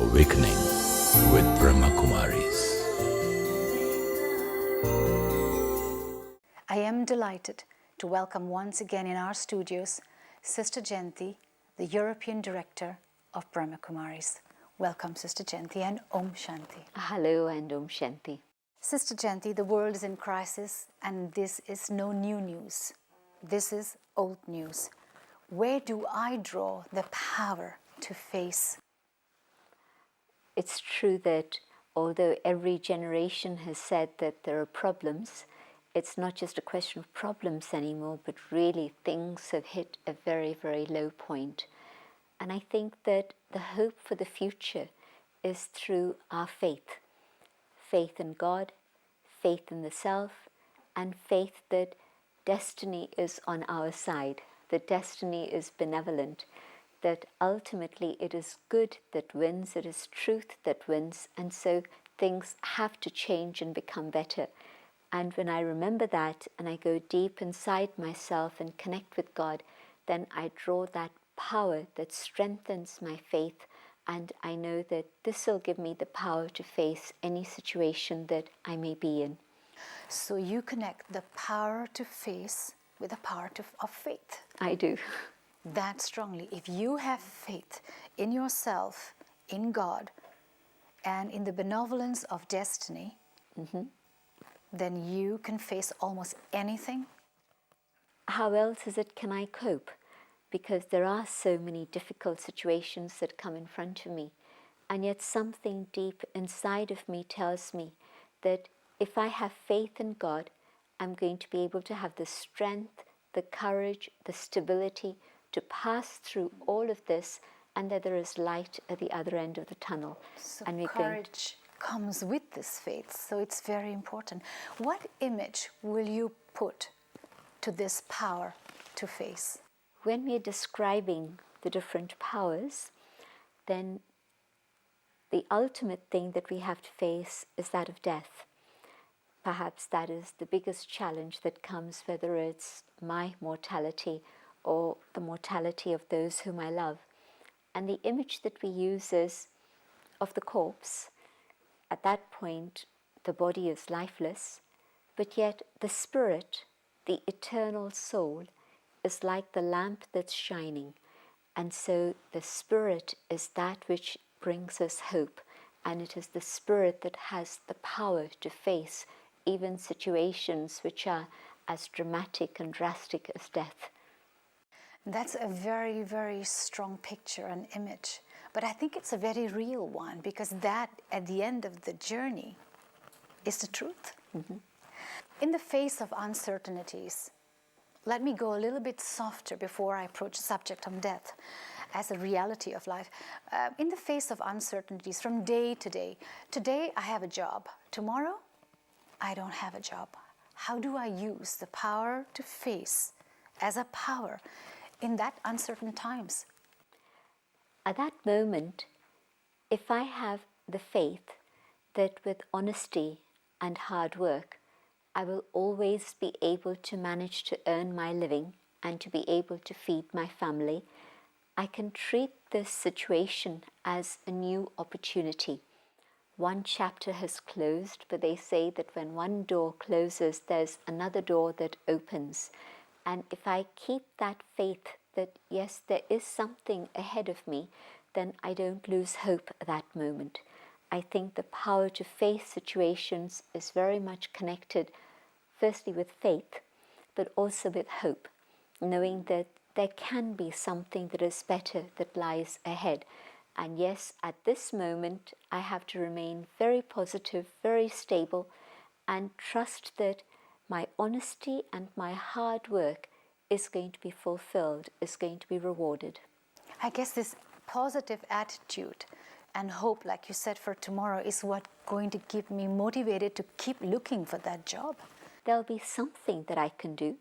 Awakening with Brahma Kumaris. I am delighted to welcome once again in our studios Sister Jayanti, the European Director of Brahma Kumaris. Welcome, Sister Jayanti, and Om Shanti. Hello and Om Shanti. Sister Jayanti, the world is in crisis, and this is no new news. This is old news. Where do I draw the power to face? It's true that although every generation has said that there are problems, it's not just a question of problems anymore, but really things have hit a very, very low point. And I think that the hope for the future is through our faith. Faith in God, faith in the self, and faith that destiny is on our side, that destiny is benevolent, that ultimately it is good that wins, it is truth that wins, and so things have to change and become better. And when I remember that and I go deep inside myself and connect with God, then I draw that power that strengthens my faith, and I know that this will give me the power to face any situation that I may be in. So you connect the power to face with the power of faith. I do. That strongly. If you have faith in yourself, in God, and in the benevolence of destiny, then you can face almost anything. How else can I cope? Because there are so many difficult situations that come in front of me, and yet something deep inside of me tells me that if I have faith in God, I'm going to be able to have the strength, the courage, the stability to pass through all of this, and that there is light at the other end of the tunnel. So and courage comes with this faith, so it's very important. What image will you put to this power to face? When we're describing the different powers, then the ultimate thing that we have to face is that of death. Perhaps that is the biggest challenge that comes, whether it's my mortality or the mortality of those whom I love. And the image that we use is of the corpse. At that point, the body is lifeless, but yet the spirit, the eternal soul, is like the lamp that's shining. And so the spirit is that which brings us hope, and it is the spirit that has the power to face even situations which are as dramatic and drastic as death. That's a very, very strong picture and image. But I think it's a very real one, because that, at the end of the journey, is the truth. In the face of uncertainties, let me go a little bit softer before I approach the subject of death as a reality of life. In the face of uncertainties from day to day, today I have a job, tomorrow I don't have a job. How do I use the power to face as a power in that uncertain times? At that moment, if I have the faith that with honesty and hard work, I will always be able to manage to earn my living and to be able to feed my family, I can treat this situation as a new opportunity. One chapter has closed, but they say that when one door closes, there's another door that opens. And if I keep that faith that, yes, there is something ahead of me, then I don't lose hope at that moment. I think the power to face situations is very much connected, firstly with faith, but also with hope, knowing that there can be something that is better that lies ahead. And yes, at this moment, I have to remain very positive, very stable, and trust that my honesty and my hard work is going to be fulfilled, is going to be rewarded. I guess this positive attitude and hope, like you said, for tomorrow is what going to keep me motivated to keep looking for that job. There'll be something that I can do,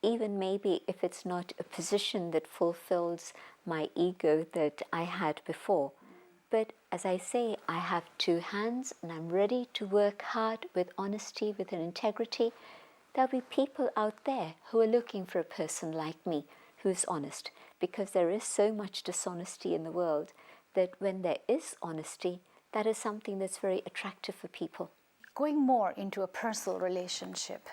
even maybe if it's not a position that fulfills my ego that I had before. But as I say, I have two hands and I'm ready to work hard with honesty, with an integrity. There'll be people out there who are looking for a person like me who is honest, because there is so much dishonesty in the world that when there is honesty, that is something that's very attractive for people. Going more into a personal relationship,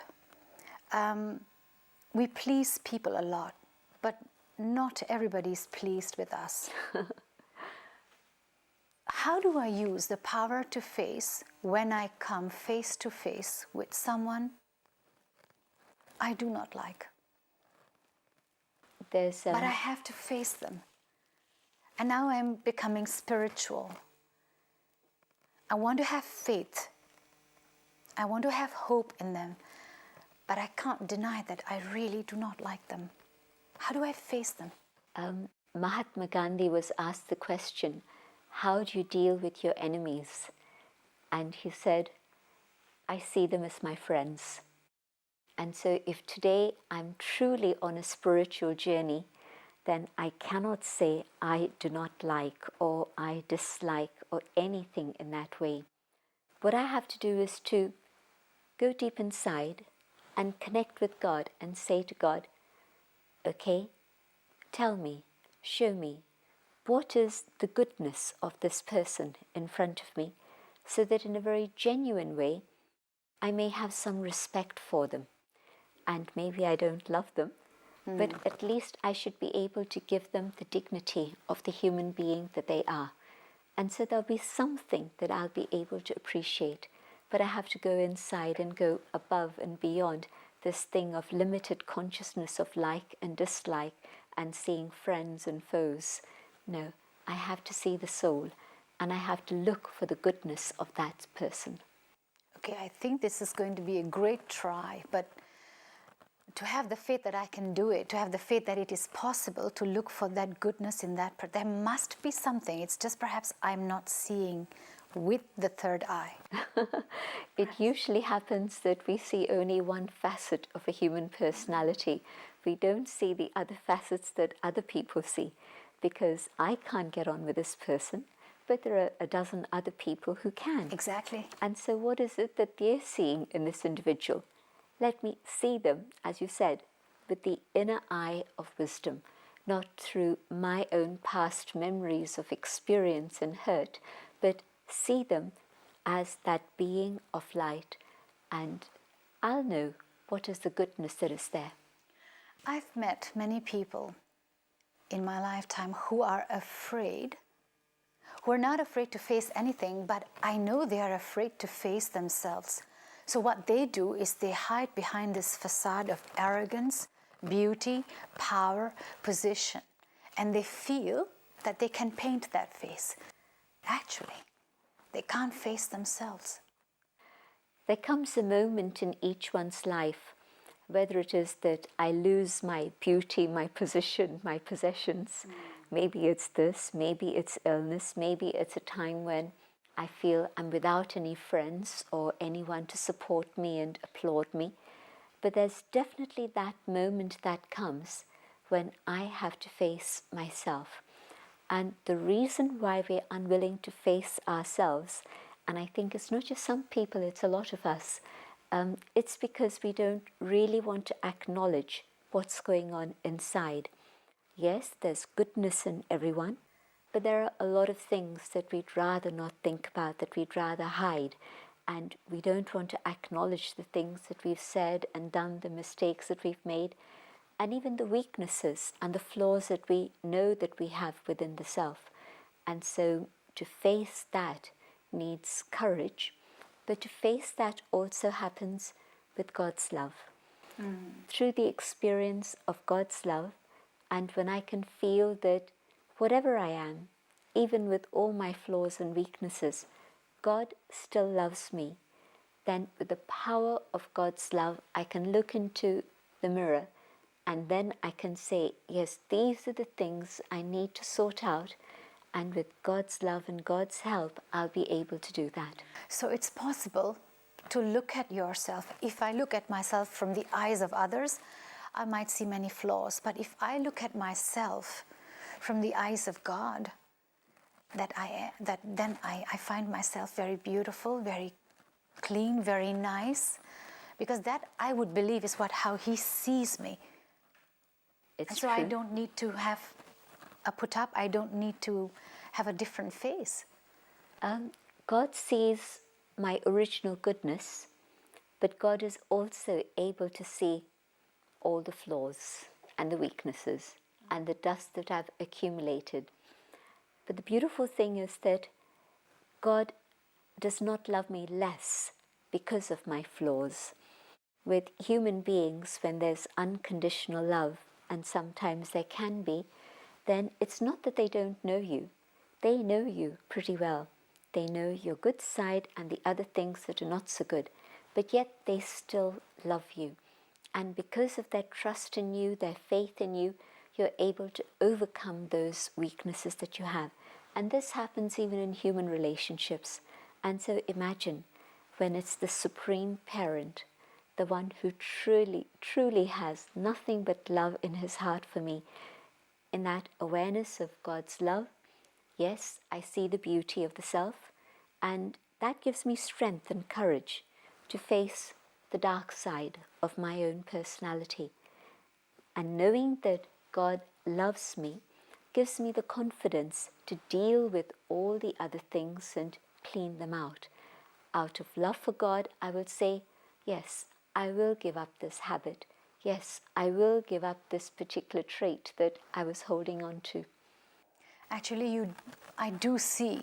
we please people a lot, but not everybody's pleased with us. How do I use the power to face when I come face to face with someone I do not like? But I have to face them. And now I'm becoming spiritual. I want to have faith. I want to have hope in them. But I can't deny that I really do not like them. How do I face them? Mahatma Gandhi was asked the question, how do you deal with your enemies? And he said, I see them as my friends. And so if today I'm truly on a spiritual journey, then I cannot say I do not like or I dislike or anything in that way. What I have to do is to go deep inside and connect with God and say to God, okay, tell me, show me, what is the goodness of this person in front of me, so that in a very genuine way, I may have some respect for them. And maybe I don't love them, but at least I should be able to give them the dignity of the human being that they are. And so there'll be something that I'll be able to appreciate. But I have to go inside and go above and beyond this thing of limited consciousness of like and dislike and seeing friends and foes. No, I have to see the soul, and I have to look for the goodness of that person. Okay, I think this is going to be a great try, but to have the faith that I can do it, to have the faith that it is possible to look for that goodness in that person, there must be something. It's just perhaps I'm not seeing with the third eye. It usually happens that we see only one facet of a human personality. We don't see the other facets that other people see, because I can't get on with this person, but there are a dozen other people who can. Exactly. And so what is it that they're seeing in this individual? Let me see them, as you said, with the inner eye of wisdom, not through my own past memories of experience and hurt, but see them as that being of light, and I'll know what is the goodness that is there. I've met many people in my lifetime who are afraid, who are not afraid to face anything, but I know they are afraid to face themselves. So what they do is they hide behind this facade of arrogance, beauty, power, position, and they feel that they can paint that face. Actually, they can't face themselves. There comes a moment in each one's life, whether it is that I lose my beauty, my position, my possessions. Maybe it's this, maybe it's illness, maybe it's a time when I feel I'm without any friends or anyone to support me and applaud me. But there's definitely that moment that comes when I have to face myself. And the reason why we're unwilling to face ourselves, and I think it's not just some people, it's a lot of us, it's because we don't really want to acknowledge what's going on inside. Yes, there's goodness in everyone, but there are a lot of things that we'd rather not think about, that we'd rather hide. And we don't want to acknowledge the things that we've said and done, the mistakes that we've made, and even the weaknesses and the flaws that we know that we have within the self. And so to face that needs courage, but to face that also happens with God's love. Through the experience of God's love, and when I can feel that whatever I am, even with all my flaws and weaknesses, God still loves me, then with the power of God's love, I can look into the mirror, and then I can say, yes, these are the things I need to sort out, and with God's love and God's help, I'll be able to do that. So it's possible to look at yourself. If I look at myself from the eyes of others, I might see many flaws. But if I look at myself from the eyes of God, then I find myself very beautiful, very clean, very nice, because that I would believe is how He sees me. It's and so true. I don't need to have a put up. I don't need to have a different face? God sees my original goodness, but God is also able to see all the flaws and the weaknesses and the dust that I've accumulated. But the beautiful thing is that God does not love me less because of my flaws. With human beings, when there's unconditional love, and sometimes there can be, then it's not that they don't know you. They know you pretty well. They know your good side and the other things that are not so good, but yet they still love you. And because of their trust in you, their faith in you, you're able to overcome those weaknesses that you have. And this happens even in human relationships. And so imagine when it's the supreme parent, the one who truly, truly has nothing but love in his heart for me. In that awareness of God's love, yes, I see the beauty of the self, and that gives me strength and courage to face the dark side of my own personality. And knowing that God loves me gives me the confidence to deal with all the other things and clean them out. Out of love for God, I will say, yes, I will give up this habit. Yes, I will give up this particular trait that I was holding on to. Actually, I do see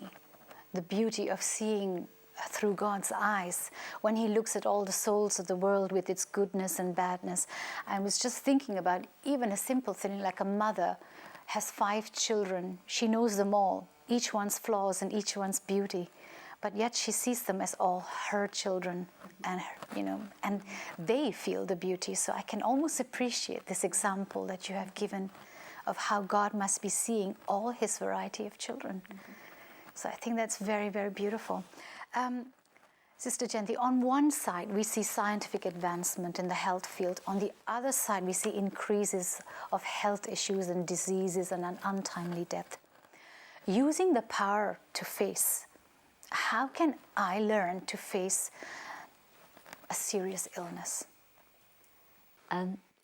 the beauty of seeing through God's eyes when He looks at all the souls of the world with its goodness and badness. I was just thinking about even a simple thing like a mother has 5 children. She knows them all, each one's flaws and each one's beauty, but yet she sees them as all her children, and and they feel the beauty. So I can almost appreciate this example that you have given of how God must be seeing all His variety of children. So I think that's very, very beautiful. Sister Jayanti, on one side we see scientific advancement in the health field. On the other side we see increases of health issues and diseases and an untimely death. Using the power to face, how can I learn to face a serious illness?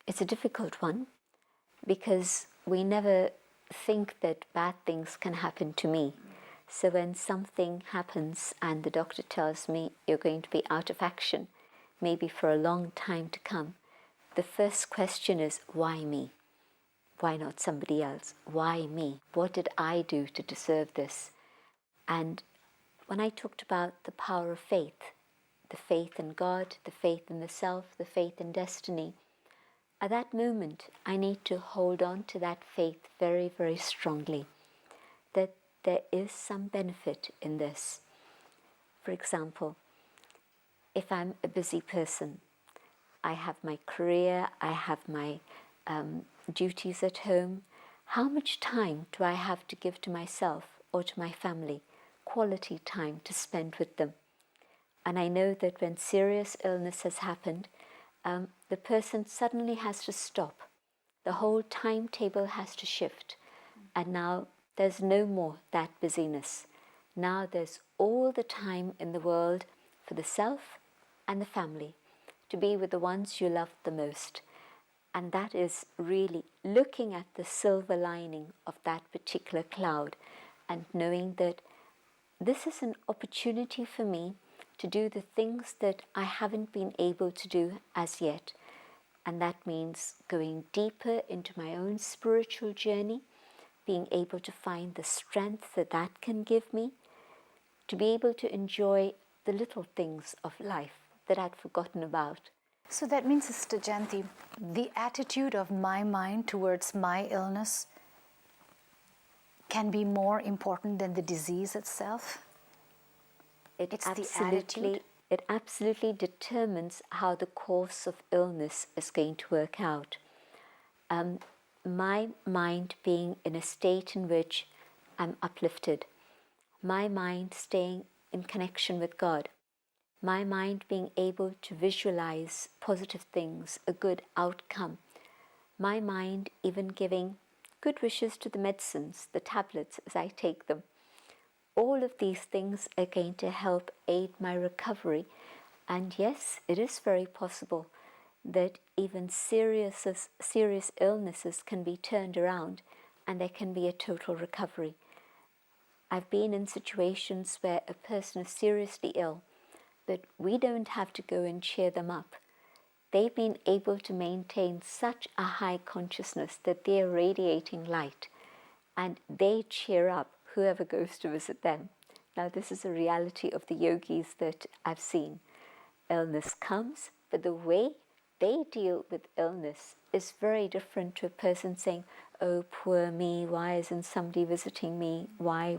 It's a difficult one because we never think that bad things can happen to me. So when something happens and the doctor tells me you're going to be out of action, maybe for a long time to come, the first question is, why me? Why not somebody else? Why me? What did I do to deserve this? And when I talked about the power of faith, the faith in God, the faith in the self, the faith in destiny, at that moment I need to hold on to that faith very, very strongly, that there is some benefit in this. For example, if I'm a busy person, I have my career, I have my duties at home, how much time do I have to give to myself or to my family? Quality time to spend with them. And I know that when serious illness has happened, the person suddenly has to stop. The whole timetable has to shift. And now there's no more that busyness. Now there's all the time in the world for the self and the family, to be with the ones you love the most. And that is really looking at the silver lining of that particular cloud and knowing that this is an opportunity for me to do the things that I haven't been able to do as yet. And that means going deeper into my own spiritual journey, being able to find the strength that that can give me, to be able to enjoy the little things of life that I'd forgotten about. So that means, Sister Jayanti, the attitude of my mind towards my illness can be more important than the disease itself? It's the attitude? It absolutely determines how the course of illness is going to work out. My mind being in a state in which I'm uplifted, my mind staying in connection with God, my mind being able to visualize positive things, a good outcome, my mind even giving good wishes to the medicines, the tablets as I take them. All of these things are going to help aid my recovery. And yes, it is very possible that even serious illnesses can be turned around and there can be a total recovery. I've been in situations where a person is seriously ill, but we don't have to go and cheer them up. They've been able to maintain such a high consciousness that they're radiating light, and they cheer up whoever goes to visit them. Now, this is a reality of the yogis that I've seen. Illness comes, but the way they deal with illness is very different to a person saying, "Oh, poor me, why isn't somebody visiting me? Why?"